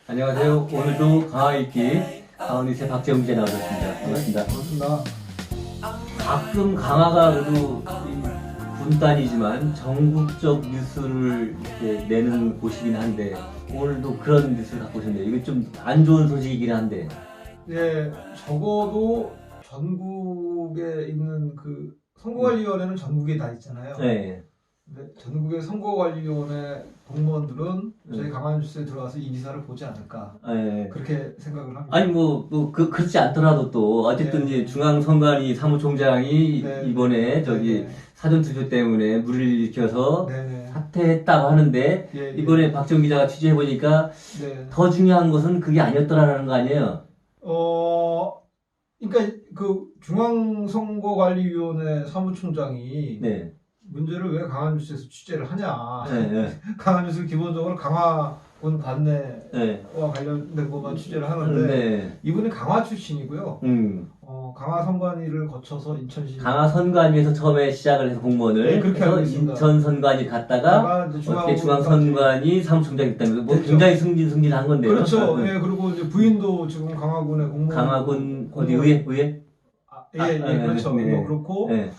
안녕하세요. 오늘도 강화익기 강원이세 박재웅 기자 나오셨습니다. 반갑습니다. 그렇습니다. 가끔 강화가 그래도 분단이지만 전국적 뉴스를 이렇게 내는 곳이긴 한데 오늘도 그런 뉴스를 갖고 오셨네요. 이게 좀 안 좋은 소식이긴 한데. 예, 적어도 전국에 있는 그 선거관리위원회는 전국에 다 있잖아요. 네. 근데 전국의 선거관리위원회 공무원들은 저희 강화뉴스에 들어와서 이 기사를 보지 않을까 네. 그렇게 생각을 합니다. 아니 그렇지 않더라도 또 어쨌든 네. 이제 중앙선관위 사무총장이 네. 이번에 저기 네네. 사전투표 때문에 물의를 일으켜서 네네. 사퇴했다고 하는데 예, 예. 이번에 박정 기자가 취재해 보니까 네. 더 중요한 것은 그게 아니었더라라는 거 아니에요? 그러니까 그 중앙선거관리위원회 사무총장이 네. 문제를 왜 강화뉴스에서 취재를 하냐. 네. 네. 강화뉴스는 기본적으로 강화군 관내와 네. 관련된 것만 취재를 하는데 네. 이분이 강화 출신이고요. 강화 선관위를 거쳐서 인천시 강화 선관위에서 처음에 시작을 해서 공무원을 네, 그렇게 해서 알고 있습니다. 인천 선관위 갔다가 이제 어떻게 중앙 선관위 사무총장이 됐다는 거 뭐 됐죠. 굉장히 승진한 건데요. 그렇죠. 네. 예, 그리고 이제 부인도 지금 강화군의 공무원. 강화군 어디 의회? 예, 그렇죠. 네. 뭐 그렇고 네.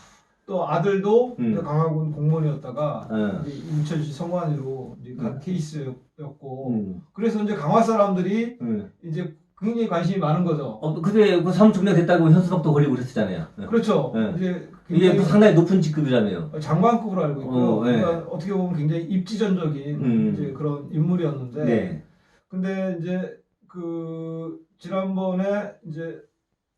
또 아들도 강화군 공무원이었다가 이제 인천시 선관위로 이제 간 케이스였고 그래서 이제 강화 사람들이 이제 굉장히 관심이 많은 거죠. 근데 그 사무총장 됐다고 현수막도 걸리고 그랬었잖아요. 그렇죠. 네. 이제 이게 상당히 높은 직급이라며요. 장관급으로 알고 있고요. 네. 그러니까 어떻게 보면 굉장히 입지전적인 이제 그런 인물이었는데, 네. 근데 이제 그 지난번에 이제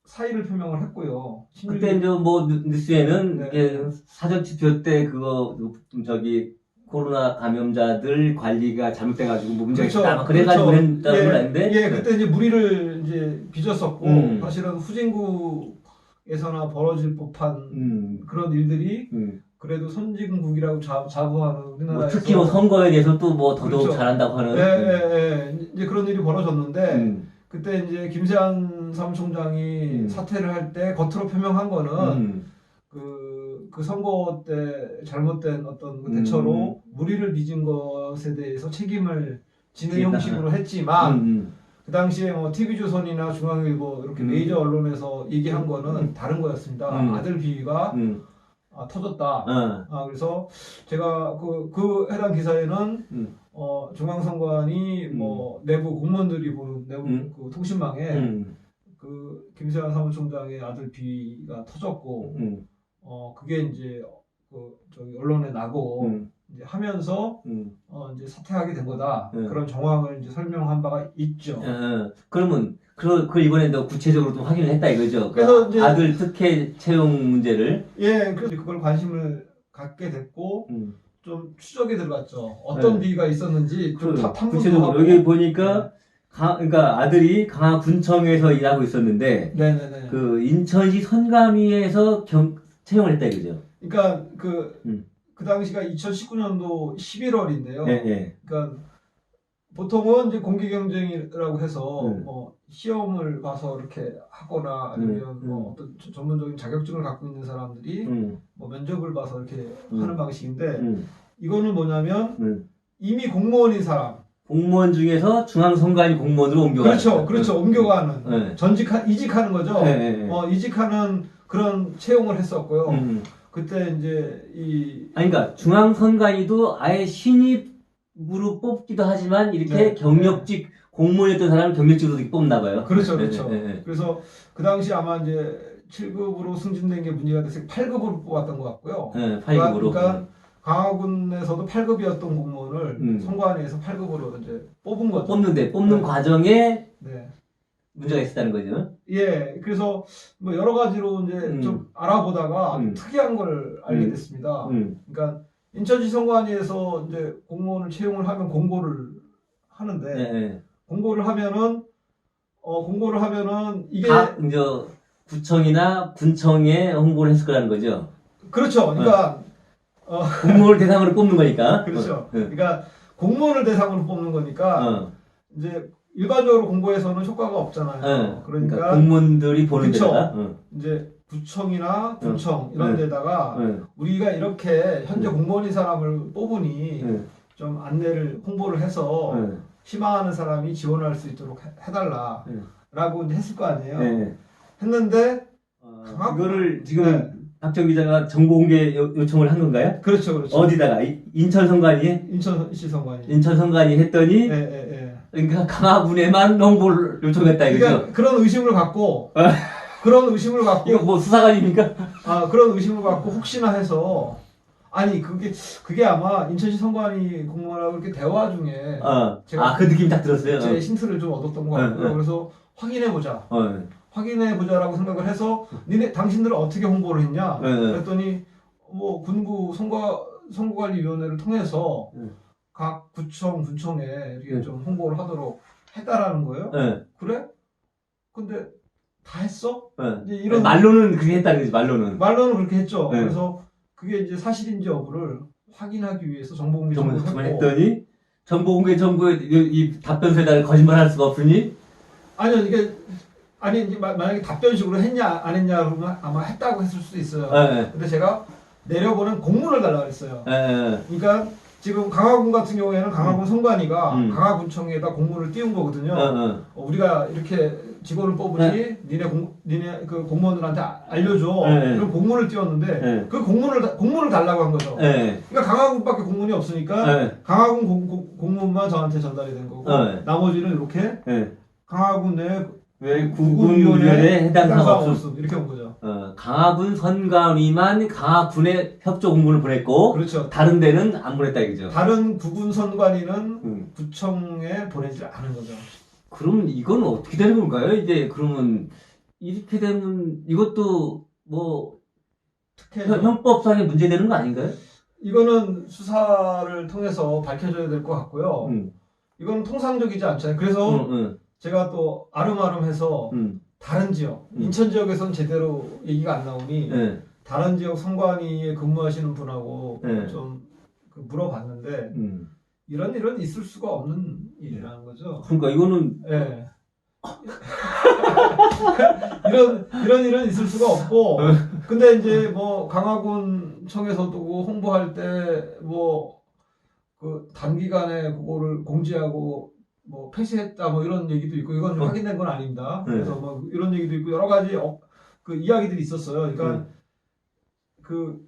사의를 표명을 했고요. 그때 이제 뭐 뉴스에는 네. 이게 사전투표 때 그거 저기 코로나 감염자들 관리가 잘못돼가지고 뭐 문제가 그렇죠. 있다 그래가지고 그렇죠. 했다고 그러는데 예, 그때 이제 무리를 이제 빚었었고 사실은 후진국에서나 벌어질 법한 그런 일들이 그래도 선진국이라고 자부하는 우리나라에서 뭐 특히 뭐 선거에 대해서 또 뭐 더더욱 그렇죠. 잘한다고 하는 예. 이제 그런 일이 벌어졌는데 그때 이제 김세한 사무총장이 사퇴를 할 때 겉으로 표명한 거는 그 선거 때 잘못된 어떤 그 대처로 무리를 빚은 것에 대해서 책임을 지는 형식으로 했지만 그 당시에 뭐 TV조선이나 중앙일보 이렇게 메이저 언론에서 얘기한 거는 다른 거였습니다. 아들 비위가 터졌다. 그래서 제가 그 해당 기사에는 중앙선관위 뭐 내부 공무원들이 보는 내부 그 통신망에 그 김세환 사무총장의 아들 비위가 터졌고 그게 이제 그 저기 언론에 나고 이제 하면서 이제 사퇴하게 된 거다. 그런 정황을 이제 설명한 바가 있죠. 그러면 그 이번에 더 구체적으로 좀 확인을 했다 이거죠. 그래서 이제 아들 특혜 채용 문제를 그래서 그걸 관심을 갖게 됐고 좀 추적에 들어갔죠. 어떤 비위가 있었는지 좀 탐문도 구체적으로 하고. 여기 보니까 그러니까 아들이 강화군청에서 일하고 있었는데 네네네. 그 인천시 선관위에서 채용을 했다 이거죠. 그러니까 그 당시가 2019년도 11월인데요. 네. 그러니까 보통은 이제 공개 경쟁이라고 해서 시험을 봐서 이렇게 하거나 아니면 뭐 어떤 전문적인 자격증을 갖고 있는 사람들이 뭐 면접을 봐서 이렇게 하는 방식인데 이거는 뭐냐면 이미 공무원인 사람. 공무원 중에서 중앙선관위 공무원으로 옮겨가는. 그렇죠. 옮겨가는. 이직하는 거죠. 이직하는 그런 채용을 했었고요. 그때 이제 그러니까 중앙선관위도 아예 신입으로 뽑기도 하지만 이렇게 경력직 공무원이었던 사람을 경력직으로 이렇게 뽑나 봐요. 그렇죠. 그래서 그 당시 아마 이제 7급으로 승진된 게 문제가 돼서 8급으로 뽑았던 것 같고요. 8급으로. 그러니까 강화군에서도 8급이었던 공무원을 선관위에서 8급으로 이제 뽑은 거죠. 뽑는 과정에 네. 문제가 있었다는 거죠. 그래서 뭐 여러 가지로 이제 좀 알아보다가 특이한 걸 알게 됐습니다. 그러니까 인천시 선관위에서 이제 공무원을 채용을 하면 공고를 하는데 공고를 하면은 이게 이제 구청이나 군청에 홍보를 했을 거라는 거죠. 그렇죠. 그러니까 공무원을 대상으로 뽑는 거니까. 그렇죠. 그러니까 공무원을 대상으로 뽑는 거니까 이제 일반적으로 공고에서는 효과가 없잖아요. 그러니까 공무원들이 보는 데다가 이제 구청이나 군청 이런 네. 데다가 네. 우리가 이렇게 현재 공무원인 사람을 뽑으니 네. 좀 안내를 홍보를 해서 네. 희망하는 사람이 지원할 수 있도록 해달라 네. 라고 이제 했을 거 아니에요. 네. 했는데 이거를 지금 네. 박정 기자가 정보 공개 요청을 한 건가요? 그렇죠, 그렇죠. 어디다가? 인천 선관위? 인천시 선관위. 인천 선관위 했더니 그러니까 강화군에만 홍보를 요청했다 이거죠? 그러니까 그런 의심을 갖고 그런 의심을 갖고 이거 뭐 수사관입니까? 그런 의심을 갖고 혹시나 해서 아니 그게 아마 인천시 선관위 공무원하고 이렇게 대화 중에 제가 그 느낌 딱 들었어요. 제 힌트를 좀 얻었던 것 같고요. 그래서 확인해 보자. 확인해 보자라고 생각을 해서 당신들은 어떻게 홍보를 했냐? 그랬더니 뭐 군구 선거관리위원회를 통해서 각 구청, 군청에 이렇게 좀 홍보를 하도록 했다라는 거예요. 그래? 근데 다 했어? 이제 이런 말로는 그렇게 했다는 거지. 말로는 그렇게 했죠. 그래서 그게 이제 사실인지 여부를 확인하기 위해서 정보공개 청구를 했더니 정보공개 청구에 이 답변서에다가 거짓말할 수가 없으니 아니요 이게 이제 만약에 답변식으로 했냐 안 했냐 그러면 아마 했다고 했을 수도 있어요. 근데 제가 내려보낸 공문을 달라고 했어요. 그러니까 지금 강화군 같은 경우에는 강화군 선관위가 강화군청에다 공문을 띄운 거거든요. 우리가 이렇게 직원을 뽑으니 니네 그 공무원들한테 알려줘. 그런 공문을 띄웠는데 그 공문을 달라고 한 거죠. 그러니까 강화군밖에 공문이 없으니까 강화군 공문만 저한테 전달이 된 거고 나머지는 이렇게 강화군 내 구군위원회에 해당 사항 없음 이렇게 온 거죠. 강화군 선관위만 강화군에 협조 공문을 보냈고, 그렇죠. 다른 데는 안 보냈다 이거죠. 다른 구군 선관위는 구청에 보내지 않은 거죠. 그럼 이건 어떻게 되는 건가요? 이제 그러면 이렇게 되면 이것도 뭐 형법상의 문제되는 거 아닌가요? 이거는 수사를 통해서 밝혀져야 될 것 같고요. 이건 통상적이지 않잖아요. 그래서 제가 또 아름아름해서 다른 지역, 인천 지역에서는 제대로 얘기가 안 나오니 다른 지역 선관위에 근무하시는 분하고 좀 물어봤는데 이런 일은 있을 수가 없는 일이라는 거죠. 그러니까 이거는 이런 일은 있을 수가 없고 근데 이제 뭐 강화군청에서도 홍보할 때 뭐 그 단기간에 그거를 공지하고 뭐 폐쇄했다 뭐 이런 얘기도 있고 이건 확인된 건 아닙니다. 그래서 뭐 이런 얘기도 있고 여러 가지 그 이야기들이 있었어요. 그러니까 그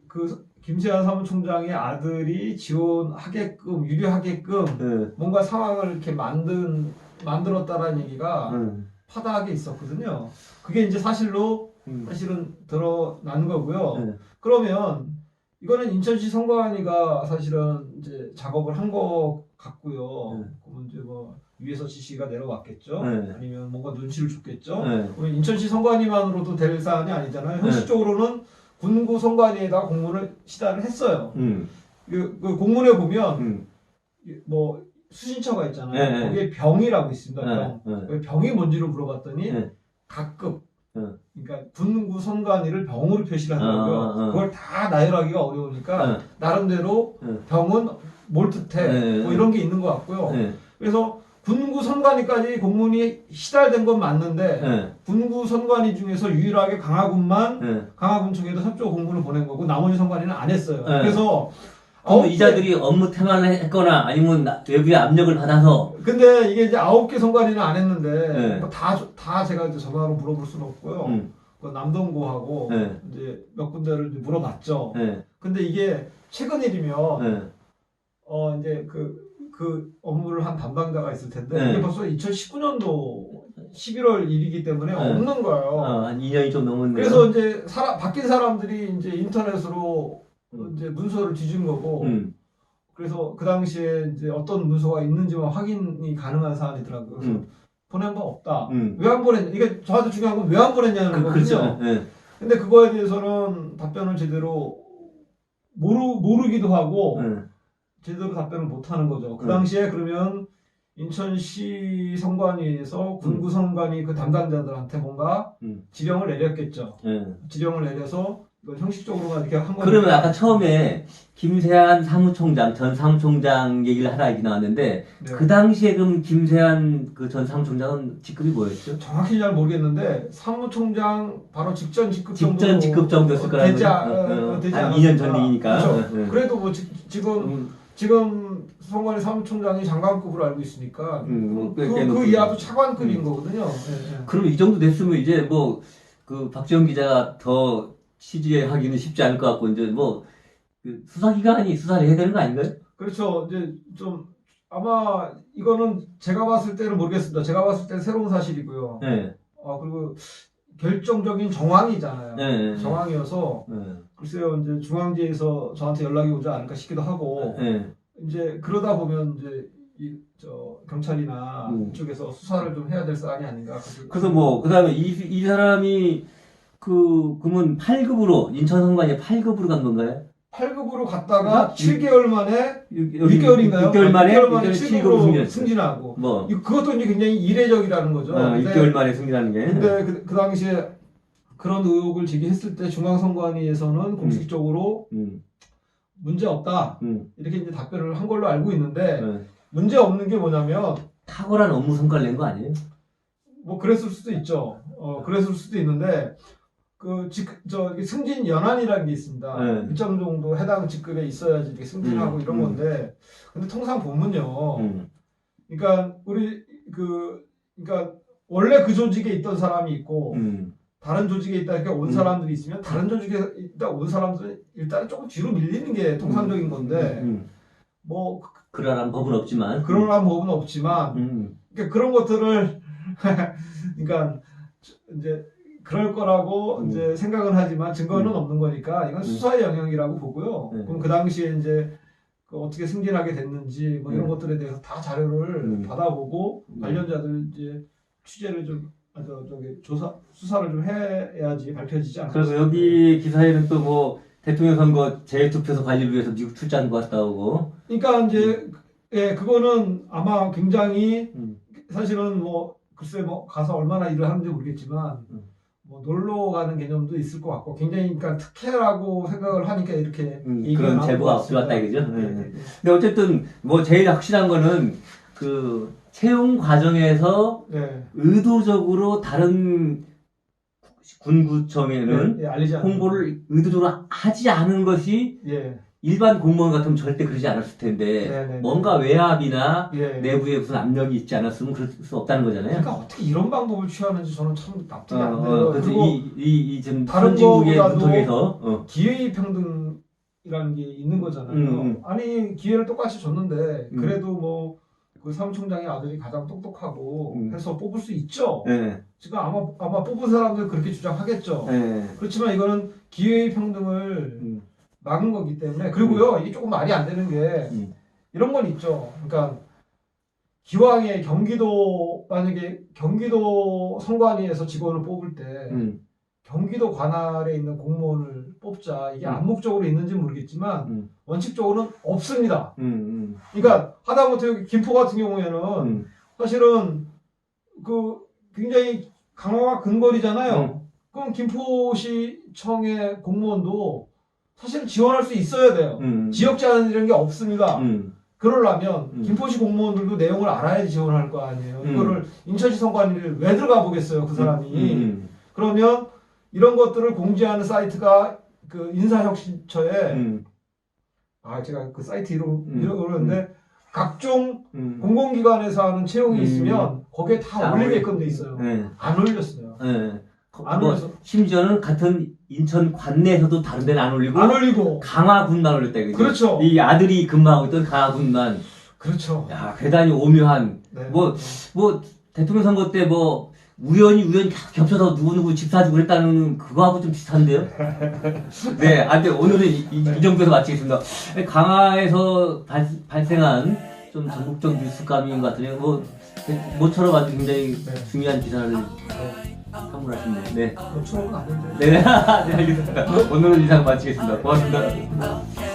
김세환 사무총장의 아들이 지원하게끔 유리하게끔 뭔가 상황을 이렇게 만들었다라는 얘기가 파다하게 있었거든요. 그게 이제 사실은 드러난 거고요. 그러면 이거는 인천시 선관위가 사실은 이제 작업을 한 것 같고요. 그러면 이제 뭐 위에서 지시가 내려왔겠죠. 아니면 뭔가 눈치를 줬겠죠. 그러면 인천시 선관위만으로도 될 사안이 아니잖아요. 현실적으로는 군구 선관위에다가 공문을 시달을 했어요. 그 공문에 보면 뭐 수신처가 있잖아요. 거기에 병이라고 있습니다. 병이 뭔지를 물어봤더니 각급 그러니까 군구 선관위를 병으로 표시를 하더라고요. 그걸 다 나열하기가 어려우니까 나름대로 병은 뭘 뜻해 뭐 이런 게 있는 것 같고요. 그래서 군구 선관위까지 공문이 시달된 건 맞는데 군구 선관위 중에서 유일하게 강화군청에도 협조 공문을 보낸 거고 나머지 선관위는 안 했어요. 그래서 이자들이 업무 태만을 했거나 아니면 외부의 압력을 받아서 근데 이게 이제 9개 선관위는 안 했는데 다 제가 이제 전화로 물어볼 수는 없고요. 그 남동구하고 이제 몇 군데를 이제 물어봤죠. 근데 이게 최근 일이면 이제 그 업무를 한 담당자가 있을 텐데 이게 벌써 2019년도 11월 일이기 때문에 없는 거예요. 한 2년이 좀 넘었네요. 그래서 이제 바뀐 사람들이 이제 인터넷으로 이제 문서를 뒤진 거고 그래서 그 당시에 이제 어떤 문서가 있는지만 확인이 가능한 사안이더라고요. 그래서 보낸 거 없다. 왜 안 보냈냐? 이게 저한테 중요한 건 왜 안 보냈냐는 거거든요. 그렇죠. 근데 그거에 대해서는 답변을 제대로 모르기도 하고 제대로 답변을 못 하는 거죠. 그 당시에 그러면 인천시 선관위에서 군구 선관위 그 담당자들한테 뭔가 지령을 내렸겠죠. 지령을 내려서 형식적으로만 이렇게 한 거니까. 그러면 아까 처음에 김세한 사무총장, 전 사무총장 얘기를 하다 얘기 나왔는데 네. 그 당시에 그럼 김세한 그 전 사무총장은 직급이 뭐였죠? 정확히 잘 모르겠는데 사무총장 바로 직전 직급 직전 직급 정도였을 거라는 되지 거죠. 한 않았을까. 2년 전 얘기니까. 그렇죠. 그래도 뭐 지금 선관위 사무총장이 장관급으로 알고 있으니까 그 이하도 차관급인 거거든요. 네. 그럼 이 정도 됐으면 이제 뭐 그 박지원 기자가 더 취재하기는 쉽지 않을 것 같고 이제 뭐 그 수사기관이 수사를 해야 되는 거 아닌가요? 그렇죠. 이제 좀 아마 이거는 제가 봤을 때는 모르겠습니다. 제가 봤을 때는 새로운 사실이고요. 네. 그리고 결정적인 정황이잖아요. 네. 정황이어서 글쎄요, 이제 중앙지에서 저한테 연락이 오지 않을까 싶기도 하고 이제 그러다 보면 이제 경찰이나 이쪽에서 수사를 좀 해야 될 사안이 아닌가. 그래서 뭐 그다음에 이 사람이 그러면 8급으로 인천 선관위에 8급으로 간 건가요? 8급으로 갔다가 7개월 만에 6개월인가요? 6개월 만에 7급으로 승진하고. 뭐 그것도 이제 굉장히 이례적이라는 거죠. 6개월 만에 승진하는 게. 근데 그 당시에 그런 의혹을 제기했을 때 중앙선관위에서는 공식적으로 문제 없다 이렇게 이제 답변을 한 걸로 알고 있는데 문제 없는 게 뭐냐면 탁월한 업무 성과를 낸 거 아니에요? 뭐 그랬을 수도 있죠. 그랬을 수도 있는데 이게 승진 연한이라는 게 있습니다. 일정 정도 해당 직급에 있어야지 이렇게 승진하고 이런 건데 근데 통상 보면요. 그러니까 그러니까 원래 그 조직에 있던 사람이 있고 다른 조직에 있다 이렇게 온 사람들이 있으면 다른 조직에 있다 온 사람들은 일단은 조금 뒤로 밀리는 게 통상적인 건데 뭐 그러한 법은 없지만 그러니까 그런 것들을 그러니까 이제 그럴 거라고 이제 생각은 하지만 증거는 없는 거니까 이건 수사의 영역이라고 보고요. 그럼 그 당시에 이제 어떻게 승진하게 됐는지 뭐 이런 것들에 대해서 다 자료를 받아보고 관련자들 이제 취재를 좀 수사를 좀 해야지 밝혀지지 않을까. 그래서 여기 기사에는 또 뭐 대통령 선거 재투표소 관리를 위해서 미국 출장 갔다 오고. 그러니까 이제 그거는 아마 굉장히 사실은 뭐 글쎄 뭐 가서 얼마나 일을 하는지 모르겠지만 뭐 놀러 가는 개념도 있을 것 같고 굉장히 그러니까 특혜라고 생각을 하니까 이렇게 그런 제보가 들어왔다 이거죠. 근데 어쨌든 뭐 제일 확실한 거는 그 채용 과정에서 의도적으로 다른 군구청에는 홍보를 의도적으로 하지 않은 것이 일반 공무원 같으면 절대 그러지 않았을 텐데 뭔가 외압이나 내부에 무슨 압력이 있지 않았으면 그럴 수 없다는 거잖아요. 그러니까 어떻게 이런 방법을 취하는지 저는 참 납득이 안 돼요. 그래서 이 지금 다른 선진국의 거보다도 문턱에서 기회 평등이라는 게 있는 거잖아요. 아니 기회를 똑같이 줬는데 그래도 뭐 그 사무총장의 아들이 가장 똑똑하고 해서 뽑을 수 있죠. 지금 아마 뽑은 사람들 그렇게 주장하겠죠. 그렇지만 이거는 기회의 평등을 막은 거기 때문에 그리고요 이게 조금 말이 안 되는 게 이런 건 있죠. 그러니까 기왕에 만약에 경기도 선관위에서 직원을 뽑을 때 경기도 관할에 있는 공무원을 뽑자 이게 암묵적으로 있는지 모르겠지만 원칙적으로는 없습니다. 그러니까 하다못해 여기 김포 같은 경우에는 사실은 그 굉장히 강화가 근거리잖아요. 그럼 김포시청의 공무원도 사실은 지원할 수 있어야 돼요. 지역 제한이라는 게 없습니다. 그러려면 김포시 공무원들도 내용을 알아야지 지원할 거 아니에요. 이거를 인천시 선관위를 왜 들어가 보겠어요, 그 사람이. 그러면 이런 것들을 공지하는 사이트가 그 인사혁신처에 제가 그 사이트 이름을 각종 공공기관에서 하는 채용이 있으면 거기에 다 올리게끔 돼 있어요. 안 올렸어요. 안 올려서 심지어는 같은 인천 관내에서도 다른 데는 안 올리고 강화군만 올렸다 이거죠. 그렇죠. 이 아들이 근무하고 있던 강화군만. 그렇죠. 야, 대단히 오묘한. 뭐 대통령 선거 때 뭐 우연히 겹쳐서 누구 집 사주고 그랬다는 그거하고 좀 비슷한데요? 네, 오늘은 이 정도에서 마치겠습니다. 강화에서 발생한 좀 전국적 뉴스감인 것 같으네요. 모처럼 아주 굉장히 중요한 기사를 선물하셨네요. 네. 모처럼은 아닌데. 네, 네, 알겠습니다. 오늘은 이상 마치겠습니다. 고맙습니다.